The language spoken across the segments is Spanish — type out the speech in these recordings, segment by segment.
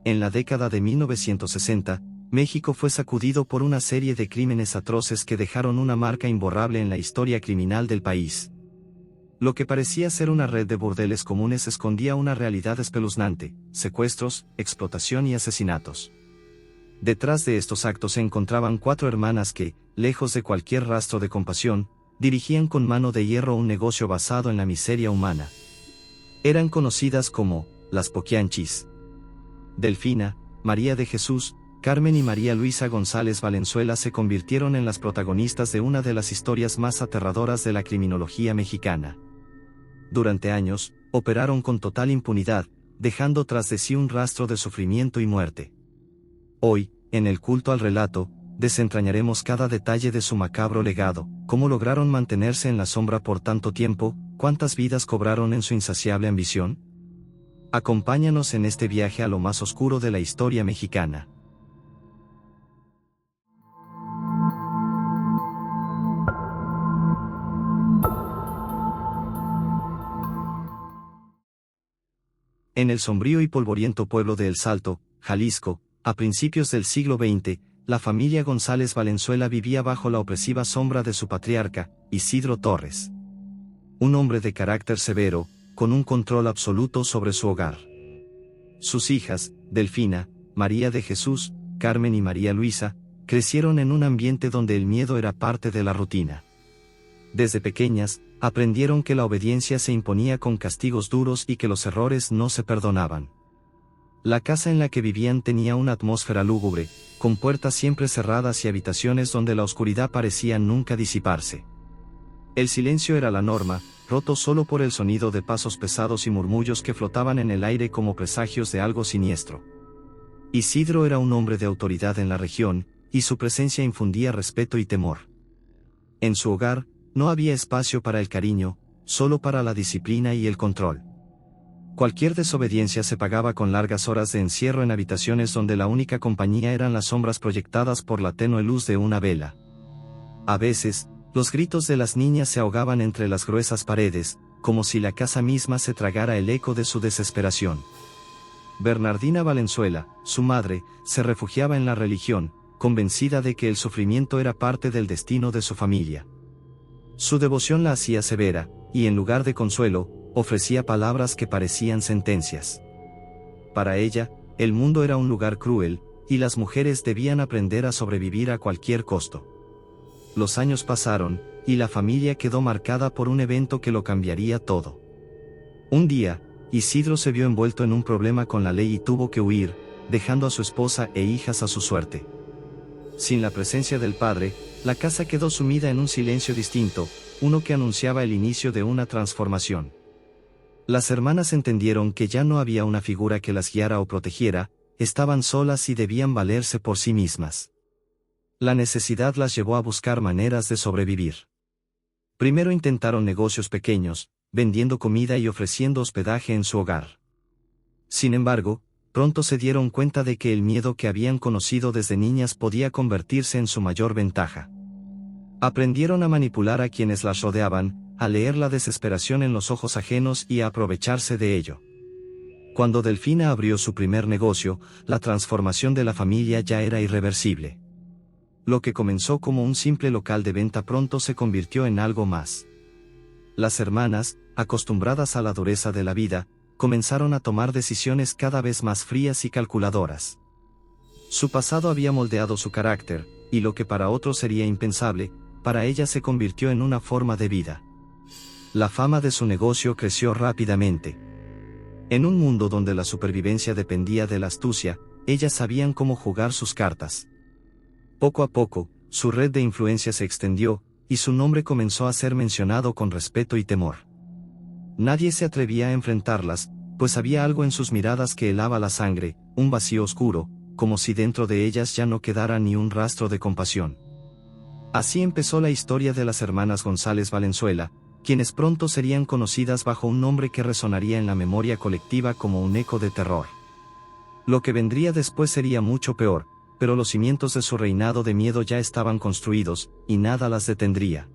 En la década de 1960, México fue sacudido por una serie de crímenes atroces que dejaron una marca imborrable en la historia criminal del país. Lo que parecía ser una red de burdeles comunes escondía una realidad espeluznante: secuestros, explotación y asesinatos. Detrás de estos actos se encontraban 4 hermanas que, lejos de cualquier rastro de compasión, dirigían con mano de hierro un negocio basado en la miseria humana. Eran conocidas como las Poquianchis. Delfina, María de Jesús, Carmen y María Luisa González Valenzuela se convirtieron en las protagonistas de una de las historias más aterradoras de la criminología mexicana. Durante años, operaron con total impunidad, dejando tras de sí un rastro de sufrimiento y muerte. Hoy, en el culto al relato, desentrañaremos cada detalle de su macabro legado: cómo lograron mantenerse en la sombra por tanto tiempo, cuántas vidas cobraron en su insaciable ambición. Acompáñanos en este viaje a lo más oscuro de la historia mexicana. En el sombrío y polvoriento pueblo de El Salto, Jalisco, a principios del siglo XX, la familia González Valenzuela vivía bajo la opresiva sombra de su patriarca, Isidro Torres. Un hombre de carácter severo, con un control absoluto sobre su hogar. Sus hijas, Delfina, María de Jesús, Carmen y María Luisa, crecieron en un ambiente donde el miedo era parte de la rutina. Desde pequeñas, aprendieron que la obediencia se imponía con castigos duros y que los errores no se perdonaban. La casa en la que vivían tenía una atmósfera lúgubre, con puertas siempre cerradas y habitaciones donde la oscuridad parecía nunca disiparse. El silencio era la norma, roto solo por el sonido de pasos pesados y murmullos que flotaban en el aire como presagios de algo siniestro. Isidro era un hombre de autoridad en la región, y su presencia infundía respeto y temor. En su hogar, no había espacio para el cariño, solo para la disciplina y el control. Cualquier desobediencia se pagaba con largas horas de encierro en habitaciones donde la única compañía eran las sombras proyectadas por la tenue luz de una vela. A veces, los gritos de las niñas se ahogaban entre las gruesas paredes, como si la casa misma se tragara el eco de su desesperación. Bernardina Valenzuela, su madre, se refugiaba en la religión, convencida de que el sufrimiento era parte del destino de su familia. Su devoción la hacía severa, y en lugar de consuelo, ofrecía palabras que parecían sentencias. Para ella, el mundo era un lugar cruel, y las mujeres debían aprender a sobrevivir a cualquier costo. Los años pasaron, y la familia quedó marcada por un evento que lo cambiaría todo. Un día, Isidro se vio envuelto en un problema con la ley y tuvo que huir, dejando a su esposa e hijas a su suerte. Sin la presencia del padre, la casa quedó sumida en un silencio distinto, uno que anunciaba el inicio de una transformación. Las hermanas entendieron que ya no había una figura que las guiara o protegiera, estaban solas y debían valerse por sí mismas. La necesidad las llevó a buscar maneras de sobrevivir. Primero intentaron negocios pequeños, vendiendo comida y ofreciendo hospedaje en su hogar. Sin embargo, pronto se dieron cuenta de que el miedo que habían conocido desde niñas podía convertirse en su mayor ventaja. Aprendieron a manipular a quienes las rodeaban, a leer la desesperación en los ojos ajenos y a aprovecharse de ello. Cuando Delfina abrió su primer negocio, la transformación de la familia ya era irreversible. Lo que comenzó como un simple local de venta pronto se convirtió en algo más. Las hermanas, acostumbradas a la dureza de la vida, comenzaron a tomar decisiones cada vez más frías y calculadoras. Su pasado había moldeado su carácter, y lo que para otros sería impensable, para ella se convirtió en una forma de vida. La fama de su negocio creció rápidamente. En un mundo donde la supervivencia dependía de la astucia, ellas sabían cómo jugar sus cartas. Poco a poco, su red de influencia se extendió, y su nombre comenzó a ser mencionado con respeto y temor. Nadie se atrevía a enfrentarlas, pues había algo en sus miradas que helaba la sangre, un vacío oscuro, como si dentro de ellas ya no quedara ni un rastro de compasión. Así empezó la historia de las hermanas González Valenzuela, quienes pronto serían conocidas bajo un nombre que resonaría en la memoria colectiva como un eco de terror. Lo que vendría después sería mucho peor, pero los cimientos de su reinado de miedo ya estaban construidos, y nada las detendría.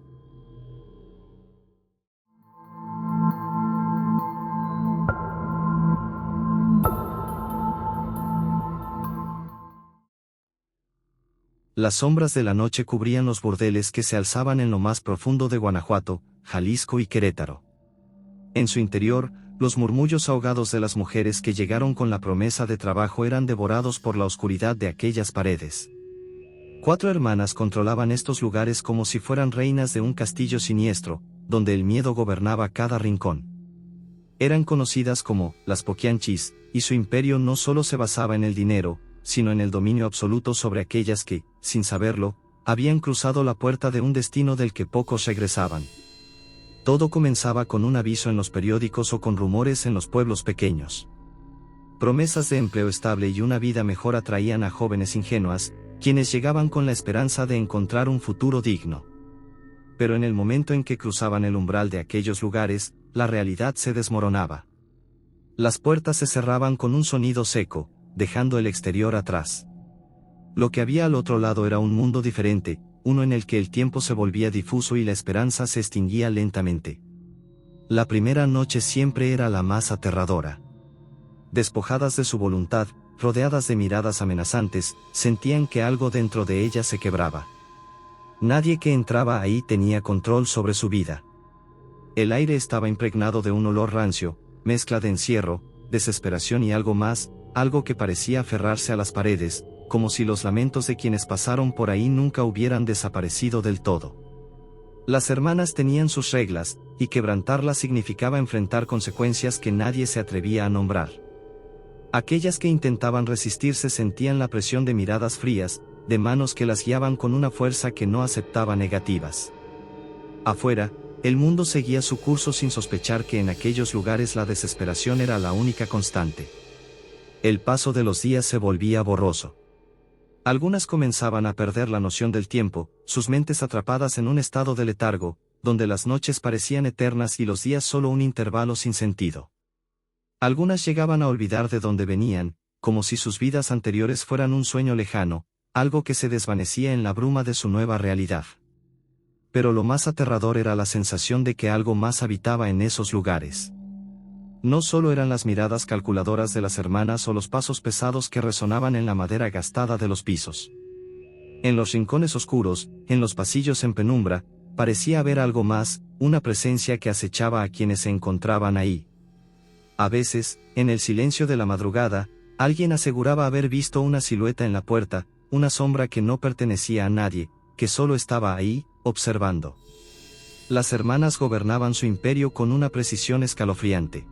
Las sombras de la noche cubrían los burdeles que se alzaban en lo más profundo de Guanajuato, Jalisco y Querétaro. En su interior, los murmullos ahogados de las mujeres que llegaron con la promesa de trabajo eran devorados por la oscuridad de aquellas paredes. 4 hermanas controlaban estos lugares como si fueran reinas de un castillo siniestro, donde el miedo gobernaba cada rincón. Eran conocidas como las Poquianchis, y su imperio no solo se basaba en el dinero, sino en el dominio absoluto sobre aquellas que, sin saberlo, habían cruzado la puerta de un destino del que pocos regresaban. Todo comenzaba con un aviso en los periódicos o con rumores en los pueblos pequeños. Promesas de empleo estable y una vida mejor atraían a jóvenes ingenuas, quienes llegaban con la esperanza de encontrar un futuro digno. Pero en el momento en que cruzaban el umbral de aquellos lugares, la realidad se desmoronaba. Las puertas se cerraban con un sonido seco, dejando el exterior atrás. Lo que había al otro lado era un mundo diferente, uno en el que el tiempo se volvía difuso y la esperanza se extinguía lentamente. La primera noche siempre era la más aterradora. Despojadas de su voluntad, rodeadas de miradas amenazantes, sentían que algo dentro de ellas se quebraba. Nadie que entraba ahí tenía control sobre su vida. El aire estaba impregnado de un olor rancio, mezcla de encierro, desesperación y algo más, algo que parecía aferrarse a las paredes, como si los lamentos de quienes pasaron por ahí nunca hubieran desaparecido del todo. Las hermanas tenían sus reglas, y quebrantarlas significaba enfrentar consecuencias que nadie se atrevía a nombrar. Aquellas que intentaban resistirse sentían la presión de miradas frías, de manos que las guiaban con una fuerza que no aceptaba negativas. Afuera, el mundo seguía su curso sin sospechar que en aquellos lugares la desesperación era la única constante. El paso de los días se volvía borroso. Algunas comenzaban a perder la noción del tiempo, sus mentes atrapadas en un estado de letargo, donde las noches parecían eternas y los días solo un intervalo sin sentido. Algunas llegaban a olvidar de dónde venían, como si sus vidas anteriores fueran un sueño lejano, algo que se desvanecía en la bruma de su nueva realidad. Pero lo más aterrador era la sensación de que algo más habitaba en esos lugares. No solo eran las miradas calculadoras de las hermanas o los pasos pesados que resonaban en la madera gastada de los pisos. En los rincones oscuros, en los pasillos en penumbra, parecía haber algo más, una presencia que acechaba a quienes se encontraban ahí. A veces, en el silencio de la madrugada, alguien aseguraba haber visto una silueta en la puerta, una sombra que no pertenecía a nadie, que solo estaba ahí, observando. Las hermanas gobernaban su imperio con una precisión escalofriante.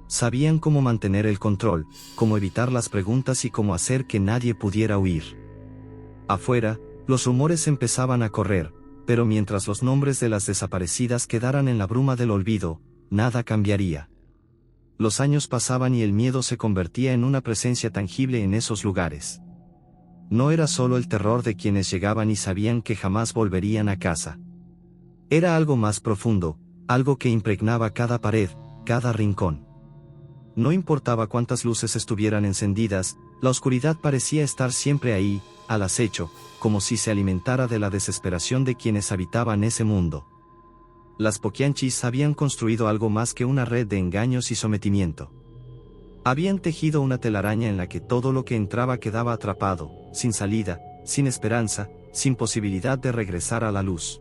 Sabían cómo mantener el control, cómo evitar las preguntas y cómo hacer que nadie pudiera huir. Afuera, los rumores empezaban a correr, pero mientras los nombres de las desaparecidas quedaran en la bruma del olvido, nada cambiaría. Los años pasaban y el miedo se convertía en una presencia tangible en esos lugares. No era solo el terror de quienes llegaban y sabían que jamás volverían a casa. Era algo más profundo, algo que impregnaba cada pared, cada rincón. No importaba cuántas luces estuvieran encendidas, la oscuridad parecía estar siempre ahí, al acecho, como si se alimentara de la desesperación de quienes habitaban ese mundo. Las Poquianchis habían construido algo más que una red de engaños y sometimiento. Habían tejido una telaraña en la que todo lo que entraba quedaba atrapado, sin salida, sin esperanza, sin posibilidad de regresar a la luz.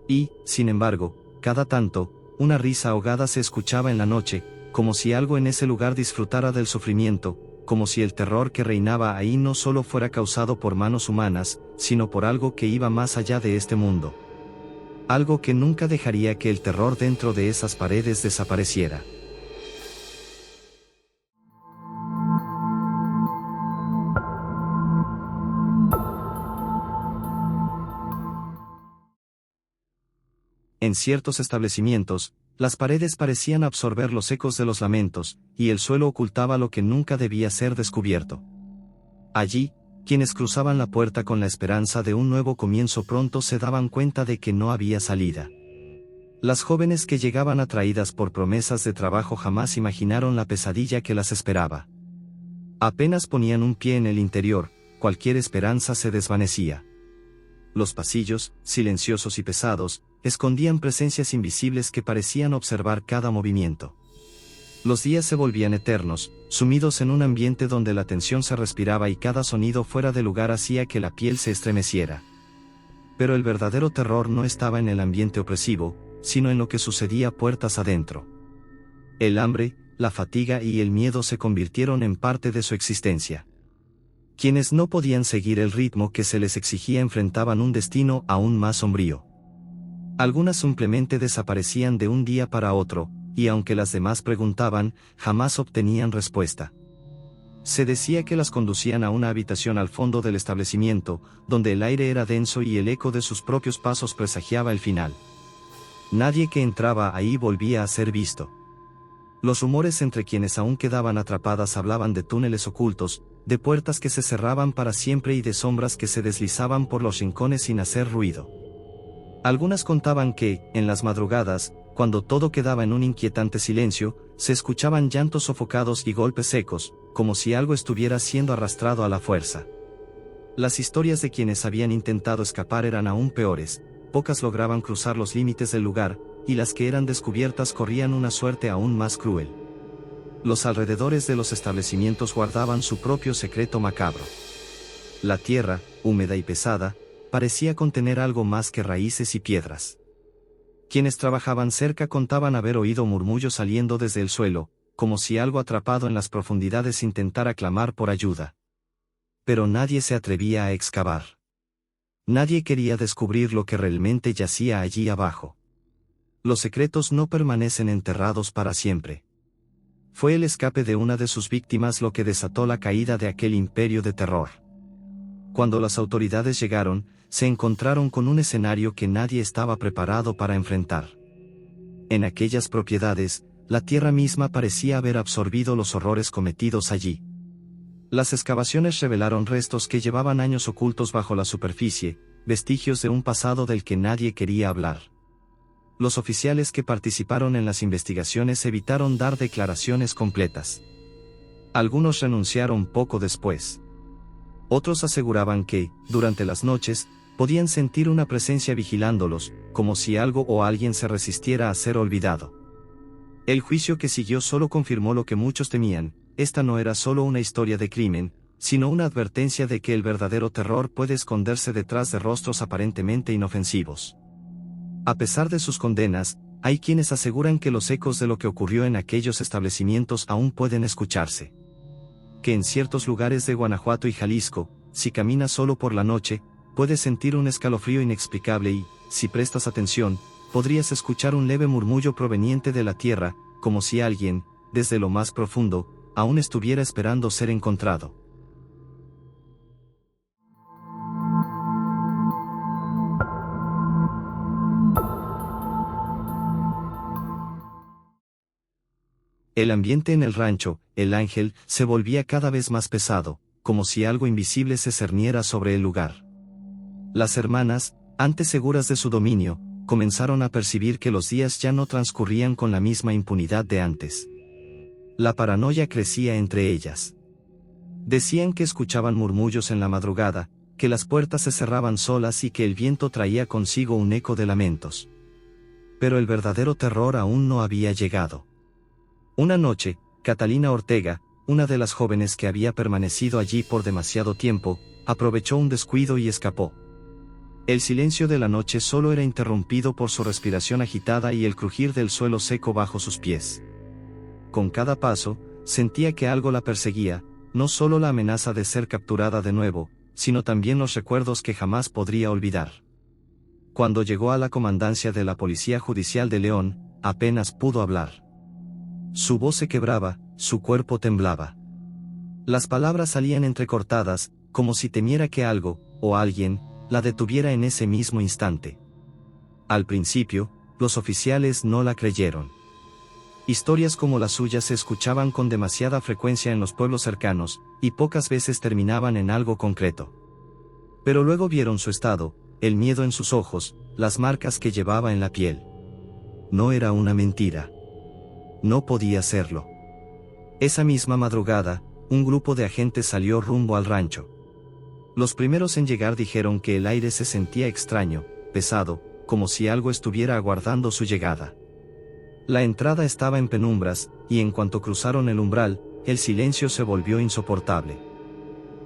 Y, sin embargo, cada tanto, una risa ahogada se escuchaba en la noche, como si algo en ese lugar disfrutara del sufrimiento, como si el terror que reinaba ahí no solo fuera causado por manos humanas, sino por algo que iba más allá de este mundo. Algo que nunca dejaría que el terror dentro de esas paredes desapareciera. En ciertos establecimientos, las paredes parecían absorber los ecos de los lamentos, y el suelo ocultaba lo que nunca debía ser descubierto. Allí, quienes cruzaban la puerta con la esperanza de un nuevo comienzo pronto se daban cuenta de que no había salida. Las jóvenes que llegaban atraídas por promesas de trabajo jamás imaginaron la pesadilla que las esperaba. Apenas ponían un pie en el interior, cualquier esperanza se desvanecía. Los pasillos, silenciosos y pesados, escondían presencias invisibles que parecían observar cada movimiento. Los días se volvían eternos, sumidos en un ambiente donde la tensión se respiraba y cada sonido fuera de lugar hacía que la piel se estremeciera. Pero el verdadero terror no estaba en el ambiente opresivo, sino en lo que sucedía puertas adentro. El hambre, la fatiga y el miedo se convirtieron en parte de su existencia. Quienes no podían seguir el ritmo que se les exigía enfrentaban un destino aún más sombrío. Algunas simplemente desaparecían de un día para otro, y aunque las demás preguntaban, jamás obtenían respuesta. Se decía que las conducían a una habitación al fondo del establecimiento, donde el aire era denso y el eco de sus propios pasos presagiaba el final. Nadie que entraba ahí volvía a ser visto. Los rumores entre quienes aún quedaban atrapadas hablaban de túneles ocultos, de puertas que se cerraban para siempre y de sombras que se deslizaban por los rincones sin hacer ruido. Algunas contaban que, en las madrugadas, cuando todo quedaba en un inquietante silencio, se escuchaban llantos sofocados y golpes secos, como si algo estuviera siendo arrastrado a la fuerza. Las historias de quienes habían intentado escapar eran aún peores, pocas lograban cruzar los límites del lugar, y las que eran descubiertas corrían una suerte aún más cruel. Los alrededores de los establecimientos guardaban su propio secreto macabro. La tierra, húmeda y pesada, parecía contener algo más que raíces y piedras. Quienes trabajaban cerca contaban haber oído murmullos saliendo desde el suelo, como si algo atrapado en las profundidades intentara clamar por ayuda. Pero nadie se atrevía a excavar. Nadie quería descubrir lo que realmente yacía allí abajo. Los secretos no permanecen enterrados para siempre. Fue el escape de una de sus víctimas lo que desató la caída de aquel imperio de terror. Cuando las autoridades llegaron, se encontraron con un escenario que nadie estaba preparado para enfrentar. En aquellas propiedades, la tierra misma parecía haber absorbido los horrores cometidos allí. Las excavaciones revelaron restos que llevaban años ocultos bajo la superficie, vestigios de un pasado del que nadie quería hablar. Los oficiales que participaron en las investigaciones evitaron dar declaraciones completas. Algunos renunciaron poco después. Otros aseguraban que, durante las noches, podían sentir una presencia vigilándolos, como si algo o alguien se resistiera a ser olvidado. El juicio que siguió solo confirmó lo que muchos temían: esta no era solo una historia de crimen, sino una advertencia de que el verdadero terror puede esconderse detrás de rostros aparentemente inofensivos. A pesar de sus condenas, hay quienes aseguran que los ecos de lo que ocurrió en aquellos establecimientos aún pueden escucharse. Que en ciertos lugares de Guanajuato y Jalisco, si caminas solo por la noche, puedes sentir un escalofrío inexplicable y, si prestas atención, podrías escuchar un leve murmullo proveniente de la tierra, como si alguien, desde lo más profundo, aún estuviera esperando ser encontrado. El ambiente en el rancho, El Ángel, se volvía cada vez más pesado, como si algo invisible se cerniera sobre el lugar. Las hermanas, antes seguras de su dominio, comenzaron a percibir que los días ya no transcurrían con la misma impunidad de antes. La paranoia crecía entre ellas. Decían que escuchaban murmullos en la madrugada, que las puertas se cerraban solas y que el viento traía consigo un eco de lamentos. Pero el verdadero terror aún no había llegado. Una noche, Catalina Ortega, una de las jóvenes que había permanecido allí por demasiado tiempo, aprovechó un descuido y escapó. El silencio de la noche solo era interrumpido por su respiración agitada y el crujir del suelo seco bajo sus pies. Con cada paso, sentía que algo la perseguía, no solo la amenaza de ser capturada de nuevo, sino también los recuerdos que jamás podría olvidar. Cuando llegó a la comandancia de la Policía Judicial de León, apenas pudo hablar. Su voz se quebraba, su cuerpo temblaba. Las palabras salían entrecortadas, como si temiera que algo, o alguien, la detuviera en ese mismo instante. Al principio, los oficiales no la creyeron. Historias como la suya se escuchaban con demasiada frecuencia en los pueblos cercanos, y pocas veces terminaban en algo concreto. Pero luego vieron su estado, el miedo en sus ojos, las marcas que llevaba en la piel. No era una mentira. No podía serlo. Esa misma madrugada, un grupo de agentes salió rumbo al rancho. Los primeros en llegar dijeron que el aire se sentía extraño, pesado, como si algo estuviera aguardando su llegada. La entrada estaba en penumbras, y en cuanto cruzaron el umbral, el silencio se volvió insoportable.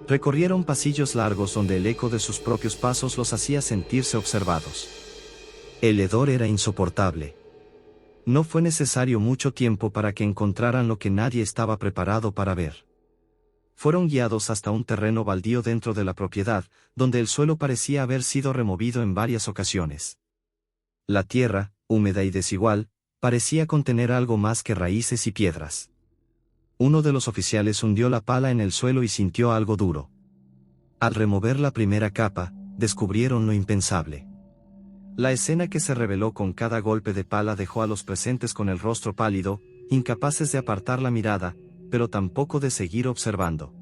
Recorrieron pasillos largos donde el eco de sus propios pasos los hacía sentirse observados. El hedor era insoportable. No fue necesario mucho tiempo para que encontraran lo que nadie estaba preparado para ver. Fueron guiados hasta un terreno baldío dentro de la propiedad, donde el suelo parecía haber sido removido en varias ocasiones. La tierra, húmeda y desigual, parecía contener algo más que raíces y piedras. Uno de los oficiales hundió la pala en el suelo y sintió algo duro. Al remover la primera capa, descubrieron lo impensable. La escena que se reveló con cada golpe de pala dejó a los presentes con el rostro pálido, incapaces de apartar la mirada, pero tampoco de seguir observando.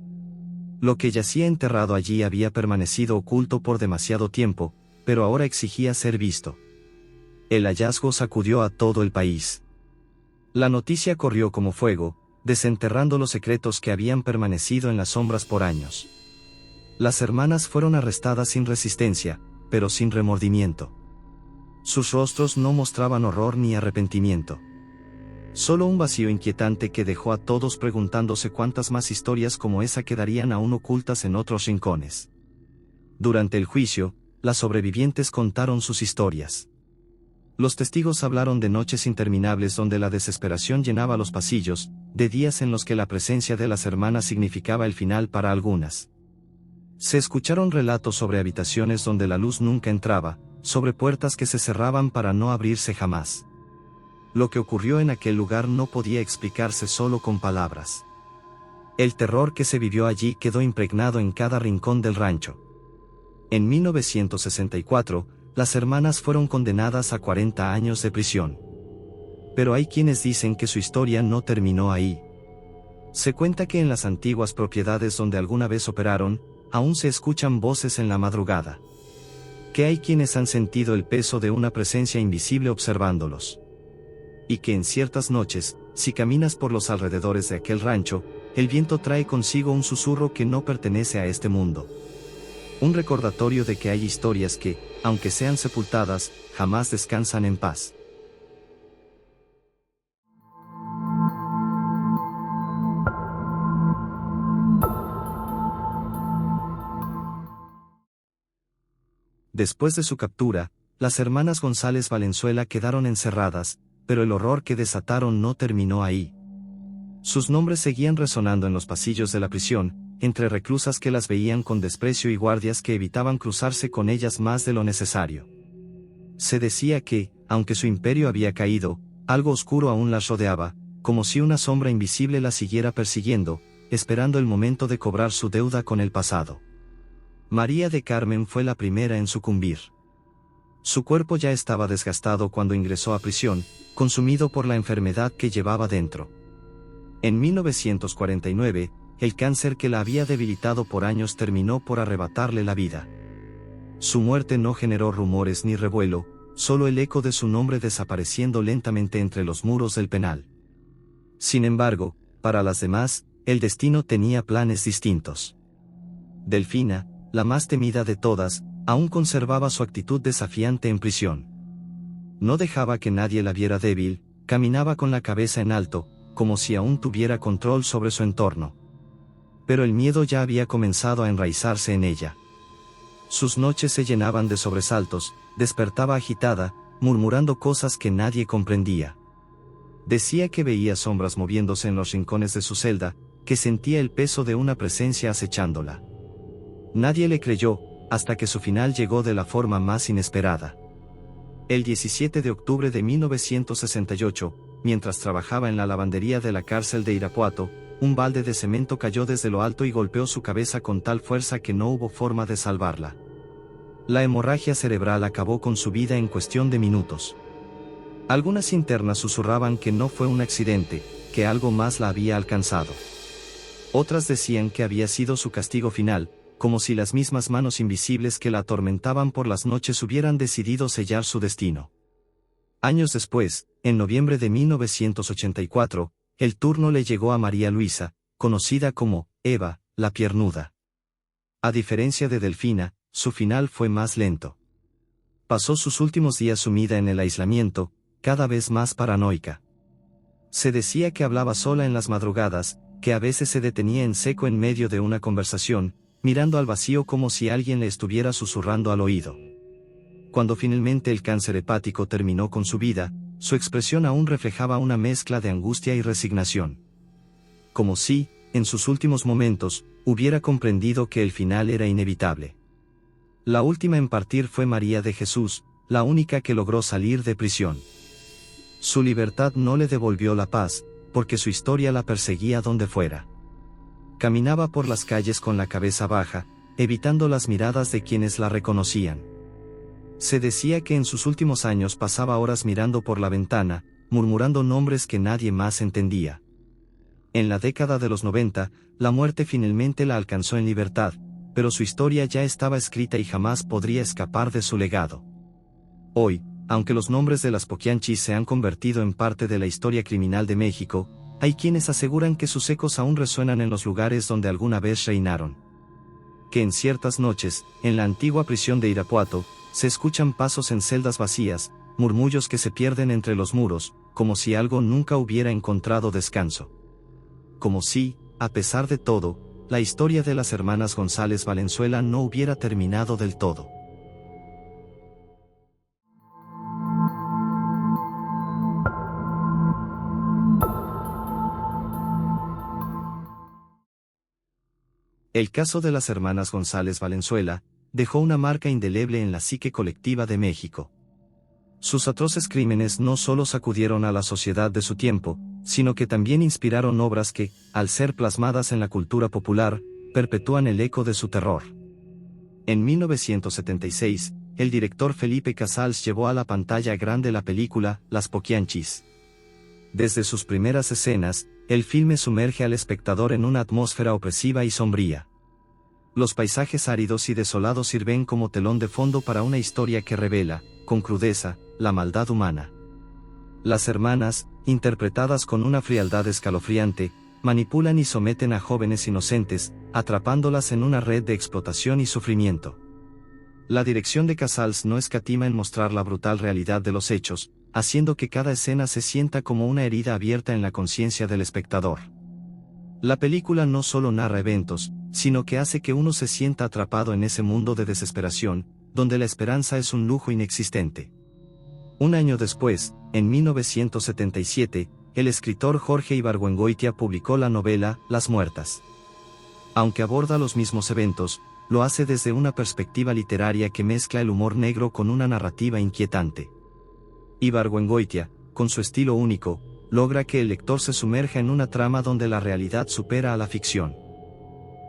Lo que yacía enterrado allí había permanecido oculto por demasiado tiempo, pero ahora exigía ser visto. El hallazgo sacudió a todo el país. La noticia corrió como fuego, desenterrando los secretos que habían permanecido en las sombras por años. Las hermanas fueron arrestadas sin resistencia, pero sin remordimiento. Sus rostros no mostraban horror ni arrepentimiento. Solo un vacío inquietante que dejó a todos preguntándose cuántas más historias como esa quedarían aún ocultas en otros rincones. Durante el juicio, las sobrevivientes contaron sus historias. Los testigos hablaron de noches interminables donde la desesperación llenaba los pasillos, de días en los que la presencia de las hermanas significaba el final para algunas. Se escucharon relatos sobre habitaciones donde la luz nunca entraba, sobre puertas que se cerraban para no abrirse jamás. Lo que ocurrió en aquel lugar no podía explicarse solo con palabras. El terror que se vivió allí quedó impregnado en cada rincón del rancho. En 1964, las hermanas fueron condenadas a 40 años de prisión. Pero hay quienes dicen que su historia no terminó ahí. Se cuenta que en las antiguas propiedades donde alguna vez operaron, aún se escuchan voces en la madrugada. Que hay quienes han sentido el peso de una presencia invisible observándolos. Y que en ciertas noches, si caminas por los alrededores de aquel rancho, el viento trae consigo un susurro que no pertenece a este mundo. Un recordatorio de que hay historias que, aunque sean sepultadas, jamás descansan en paz. Después de su captura, las hermanas González Valenzuela quedaron encerradas, pero el horror que desataron no terminó ahí. Sus nombres seguían resonando en los pasillos de la prisión, entre reclusas que las veían con desprecio y guardias que evitaban cruzarse con ellas más de lo necesario. Se decía que, aunque su imperio había caído, algo oscuro aún las rodeaba, como si una sombra invisible las siguiera persiguiendo, esperando el momento de cobrar su deuda con el pasado. María de Carmen fue la primera en sucumbir. Su cuerpo ya estaba desgastado cuando ingresó a prisión, consumido por la enfermedad que llevaba dentro. En 1949, el cáncer que la había debilitado por años terminó por arrebatarle la vida. Su muerte no generó rumores ni revuelo, solo el eco de su nombre desapareciendo lentamente entre los muros del penal. Sin embargo, para las demás, el destino tenía planes distintos. Delfina, la más temida de todas, aún conservaba su actitud desafiante en prisión. No dejaba que nadie la viera débil, caminaba con la cabeza en alto, como si aún tuviera control sobre su entorno. Pero el miedo ya había comenzado a enraizarse en ella. Sus noches se llenaban de sobresaltos, despertaba agitada, murmurando cosas que nadie comprendía. Decía que veía sombras moviéndose en los rincones de su celda, que sentía el peso de una presencia acechándola. Nadie le creyó, hasta que su final llegó de la forma más inesperada. El 17 de octubre de 1968, mientras trabajaba en la lavandería de la cárcel de Irapuato, un balde de cemento cayó desde lo alto y golpeó su cabeza con tal fuerza que no hubo forma de salvarla. La hemorragia cerebral acabó con su vida en cuestión de minutos. Algunas internas susurraban que no fue un accidente, que algo más la había alcanzado. Otras decían que había sido su castigo final, como si las mismas manos invisibles que la atormentaban por las noches hubieran decidido sellar su destino. Años después, en noviembre de 1984, el turno le llegó a María Luisa, conocida como Eva, la piernuda. A diferencia de Delfina, su final fue más lento. Pasó sus últimos días sumida en el aislamiento, cada vez más paranoica. Se decía que hablaba sola en las madrugadas, que a veces se detenía en seco en medio de una conversación, mirando al vacío como si alguien le estuviera susurrando al oído. Cuando finalmente el cáncer hepático terminó con su vida, su expresión aún reflejaba una mezcla de angustia y resignación. Como si, en sus últimos momentos, hubiera comprendido que el final era inevitable. La última en partir fue María de Jesús, la única que logró salir de prisión. Su libertad no le devolvió la paz, porque su historia la perseguía donde fuera. Caminaba por las calles con la cabeza baja, evitando las miradas de quienes la reconocían. Se decía que en sus últimos años pasaba horas mirando por la ventana, murmurando nombres que nadie más entendía. En la década de los 90, la muerte finalmente la alcanzó en libertad, pero su historia ya estaba escrita y jamás podría escapar de su legado. Hoy, aunque los nombres de las Poquianchis se han convertido en parte de la historia criminal de México, hay quienes aseguran que sus ecos aún resuenan en los lugares donde alguna vez reinaron. Que en ciertas noches, en la antigua prisión de Irapuato, se escuchan pasos en celdas vacías, murmullos que se pierden entre los muros, como si algo nunca hubiera encontrado descanso. Como si, a pesar de todo, la historia de las hermanas González Valenzuela no hubiera terminado del todo. El caso de las hermanas González Valenzuela dejó una marca indeleble en la psique colectiva de México. Sus atroces crímenes no solo sacudieron a la sociedad de su tiempo, sino que también inspiraron obras que, al ser plasmadas en la cultura popular, perpetúan el eco de su terror. En 1976, el director Felipe Casals llevó a la pantalla grande la película Las Poquianchis. Desde sus primeras escenas, el filme sumerge al espectador en una atmósfera opresiva y sombría. Los paisajes áridos y desolados sirven como telón de fondo para una historia que revela, con crudeza, la maldad humana. Las hermanas, interpretadas con una frialdad escalofriante, manipulan y someten a jóvenes inocentes, atrapándolas en una red de explotación y sufrimiento. La dirección de Casals no escatima en mostrar la brutal realidad de los hechos, haciendo que cada escena se sienta como una herida abierta en la conciencia del espectador. La película no solo narra eventos, sino que hace que uno se sienta atrapado en ese mundo de desesperación, donde la esperanza es un lujo inexistente. Un año después, en 1977, el escritor Jorge Ibargüengoitia publicó la novela Las Muertas. Aunque aborda los mismos eventos, lo hace desde una perspectiva literaria que mezcla el humor negro con una narrativa inquietante. Ibargüengoitia, con su estilo único, logra que el lector se sumerja en una trama donde la realidad supera a la ficción.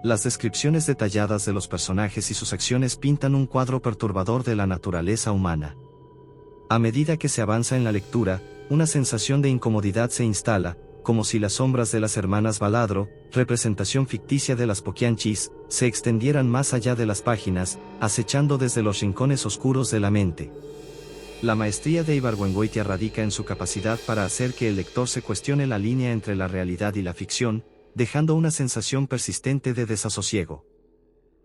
Las descripciones detalladas de los personajes y sus acciones pintan un cuadro perturbador de la naturaleza humana. A medida que se avanza en la lectura, una sensación de incomodidad se instala, como si las sombras de las hermanas Baladro, representación ficticia de las Poquianchis, se extendieran más allá de las páginas, acechando desde los rincones oscuros de la mente. La maestría de Ibargüengoitia radica en su capacidad para hacer que el lector se cuestione la línea entre la realidad y la ficción, dejando una sensación persistente de desasosiego.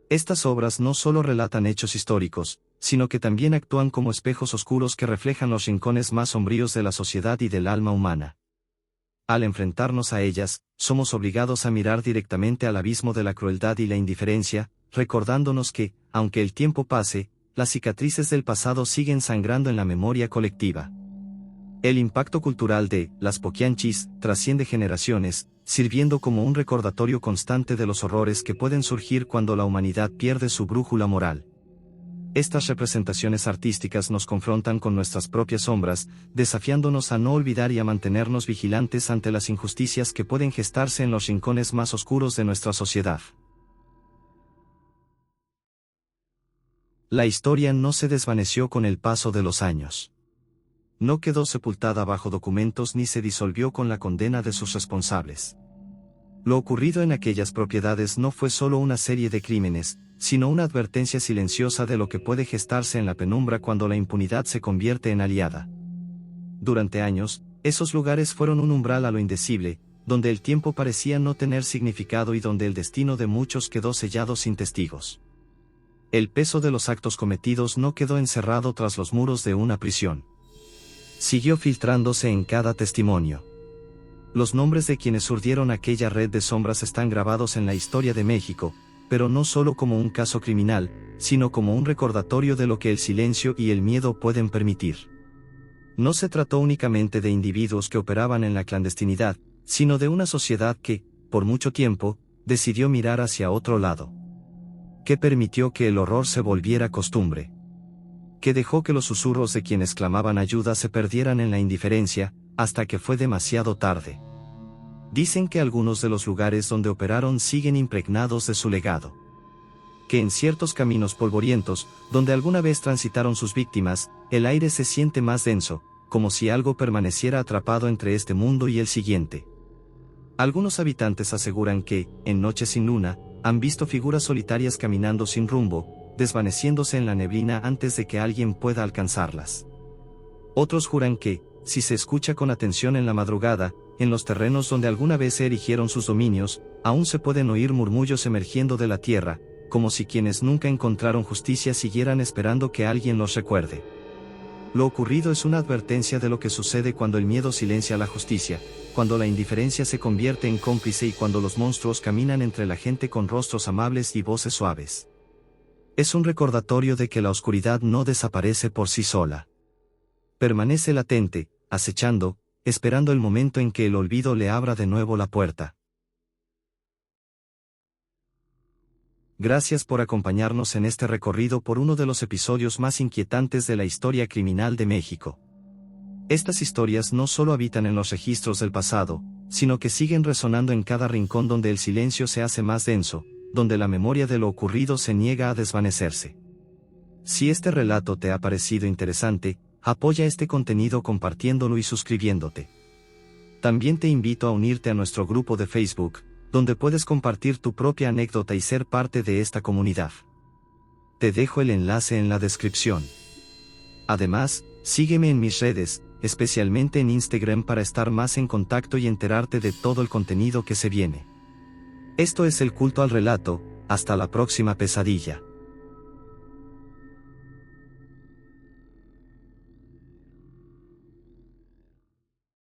Estas obras no solo relatan hechos históricos, sino que también actúan como espejos oscuros que reflejan los rincones más sombríos de la sociedad y del alma humana. Al enfrentarnos a ellas, somos obligados a mirar directamente al abismo de la crueldad y la indiferencia, recordándonos que, aunque el tiempo pase, las cicatrices del pasado siguen sangrando en la memoria colectiva. El impacto cultural de Las Poquianchis trasciende generaciones, sirviendo como un recordatorio constante de los horrores que pueden surgir cuando la humanidad pierde su brújula moral. Estas representaciones artísticas nos confrontan con nuestras propias sombras, desafiándonos a no olvidar y a mantenernos vigilantes ante las injusticias que pueden gestarse en los rincones más oscuros de nuestra sociedad. La historia no se desvaneció con el paso de los años. No quedó sepultada bajo documentos ni se disolvió con la condena de sus responsables. Lo ocurrido en aquellas propiedades no fue solo una serie de crímenes, sino una advertencia silenciosa de lo que puede gestarse en la penumbra cuando la impunidad se convierte en aliada. Durante años, esos lugares fueron un umbral a lo indecible, donde el tiempo parecía no tener significado y donde el destino de muchos quedó sellado sin testigos. El peso de los actos cometidos no quedó encerrado tras los muros de una prisión. Siguió filtrándose en cada testimonio. Los nombres de quienes urdieron aquella red de sombras están grabados en la historia de México, pero no solo como un caso criminal, sino como un recordatorio de lo que el silencio y el miedo pueden permitir. No se trató únicamente de individuos que operaban en la clandestinidad, sino de una sociedad que, por mucho tiempo, decidió mirar hacia otro lado. Que permitió que el horror se volviera costumbre. Que dejó que los susurros de quienes clamaban ayuda se perdieran en la indiferencia, hasta que fue demasiado tarde. Dicen que algunos de los lugares donde operaron siguen impregnados de su legado. Que en ciertos caminos polvorientos, donde alguna vez transitaron sus víctimas, el aire se siente más denso, como si algo permaneciera atrapado entre este mundo y el siguiente. Algunos habitantes aseguran que, en noches sin luna, han visto figuras solitarias caminando sin rumbo, desvaneciéndose en la neblina antes de que alguien pueda alcanzarlas. Otros juran que, si se escucha con atención en la madrugada, en los terrenos donde alguna vez se erigieron sus dominios, aún se pueden oír murmullos emergiendo de la tierra, como si quienes nunca encontraron justicia siguieran esperando que alguien los recuerde. Lo ocurrido es una advertencia de lo que sucede cuando el miedo silencia la justicia, cuando la indiferencia se convierte en cómplice y cuando los monstruos caminan entre la gente con rostros amables y voces suaves. Es un recordatorio de que la oscuridad no desaparece por sí sola. Permanece latente, acechando, esperando el momento en que el olvido le abra de nuevo la puerta. Gracias por acompañarnos en este recorrido por uno de los episodios más inquietantes de la historia criminal de México. Estas historias no solo habitan en los registros del pasado, sino que siguen resonando en cada rincón donde el silencio se hace más denso, donde la memoria de lo ocurrido se niega a desvanecerse. Si este relato te ha parecido interesante, apoya este contenido compartiéndolo y suscribiéndote. También te invito a unirte a nuestro grupo de Facebook, donde puedes compartir tu propia anécdota y ser parte de esta comunidad. Te dejo el enlace en la descripción. Además, sígueme en mis redes, especialmente en Instagram para estar más en contacto y enterarte de todo el contenido que se viene. Esto es El Culto al Relato, hasta la próxima pesadilla.